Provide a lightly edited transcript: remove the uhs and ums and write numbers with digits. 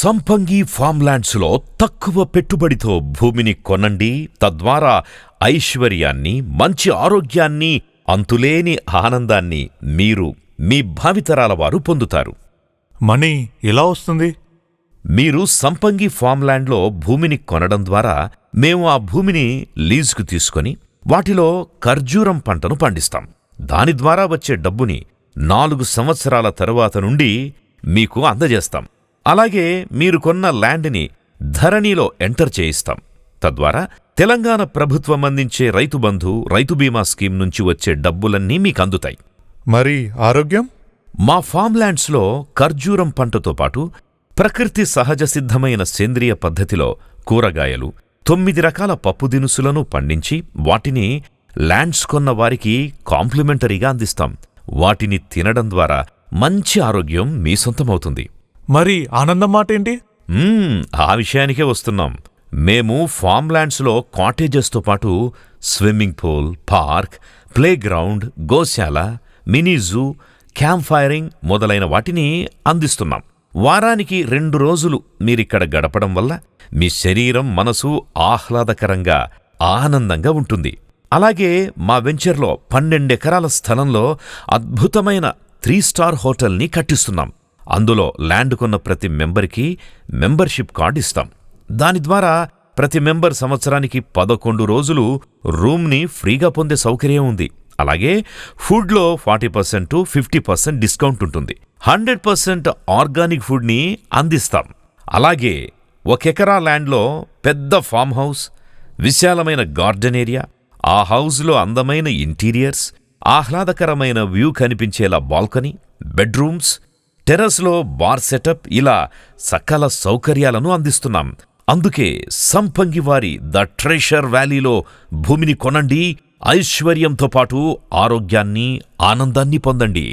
సంపంగి ఫార్మ్లాండ్స్లో తక్కువ పెట్టుబడితో భూమిని కొనండి. తద్వారా ఐశ్వర్యాన్ని, మంచి ఆరోగ్యాన్ని, అంతులేని ఆనందాన్ని మీరు మీ భావితరాల వారు పొందుతారు. మనీ ఎలా వస్తుంది? మీరు సంపంగి ఫార్మ్లాండ్లో భూమిని కొనడం ద్వారా మేము ఆ భూమిని లీజుకు తీసుకొని వాటిలో ఖర్జూరం పంటను పండిస్తాం. దాని ద్వారా వచ్చే డబ్బుని 4 సంవత్సరాల తరువాత నుండి మీకు అందజేస్తాం. అలాగే మీరు కొన్న ల్యాండ్ని ధరణిలో ఎంటర్ చేయిస్తాం. తద్వారా తెలంగాణ ప్రభుత్వం అందించే రైతు బంధు, రైతు బీమా స్కీమ్ నుంచి వచ్చే డబ్బులన్నీ మీకందుతాయి. మరి ఆరోగ్యం? మా ఫార్మ్లాండ్స్లో ఖర్జూరం పంటతో పాటు ప్రకృతి సహజ సిద్ధమైన సేంద్రియ పద్ధతిలో కూరగాయలు, 9 రకాల పప్పు దినుసులను పండించి వాటిని ల్యాండ్స్ కొన్న వారికి కాంప్లిమెంటరీగా అందిస్తాం. వాటిని తినడం ద్వారా మంచి ఆరోగ్యం మీ సొంతమవుతుంది. మరి ఆనందం మాటేంటి? ఆ విషయానికే వస్తున్నాం. మేము ఫార్మ్లాండ్స్లో కాటేజెస్తో పాటు స్విమ్మింగ్ పూల్, పార్క్, ప్లేగ్రౌండ్, గోశాల, మినీ జూ, క్యాంప్ ఫైరింగ్ మొదలైన వాటిని అందిస్తున్నాం. వారానికి 2 రోజులు మీరిక్కడ గడపడం వల్ల మీ శరీరం, మనసు ఆహ్లాదకరంగా, ఆనందంగా ఉంటుంది. అలాగే మా వెంచర్లో 12 ఎకరాల స్థలంలో అద్భుతమైన 3 స్టార్ హోటల్ని కట్టిస్తున్నాం. అందులో ల్యాండ్ కొన్న ప్రతి మెంబర్కి మెంబర్షిప్ కార్డు ఇస్తాం. దాని ద్వారా ప్రతి మెంబర్ సంవత్సరానికి 11 రోజులు రూమ్ని ఫ్రీగా పొందే సౌకర్యం ఉంది. అలాగే ఫుడ్లో 40% to 50% డిస్కౌంట్ ఉంటుంది. 100% ఆర్గానిక్ ఫుడ్ని అందిస్తాం. అలాగే 1 ఎకరా ల్యాండ్లో పెద్ద ఫామ్ హౌస్, విశాలమైన గార్డెన్ ఏరియా, ఆ హౌస్లో అందమైన ఇంటీరియర్స్, ఆహ్లాదకరమైన వ్యూ కనిపించేలా బాల్కనీ, బెడ్రూమ్స్, టెర్రస్లో బార్ సెటప్, ఇలా సకల సౌకర్యాలను అందిస్తున్నాం. అందుకే సంపంగివారి ద ట్రెషర్ వ్యాలీలో భూమిని కొనండి. ఐశ్వర్యంతో పాటు ఆరోగ్యాన్ని, ఆనందాన్ని పొందండి.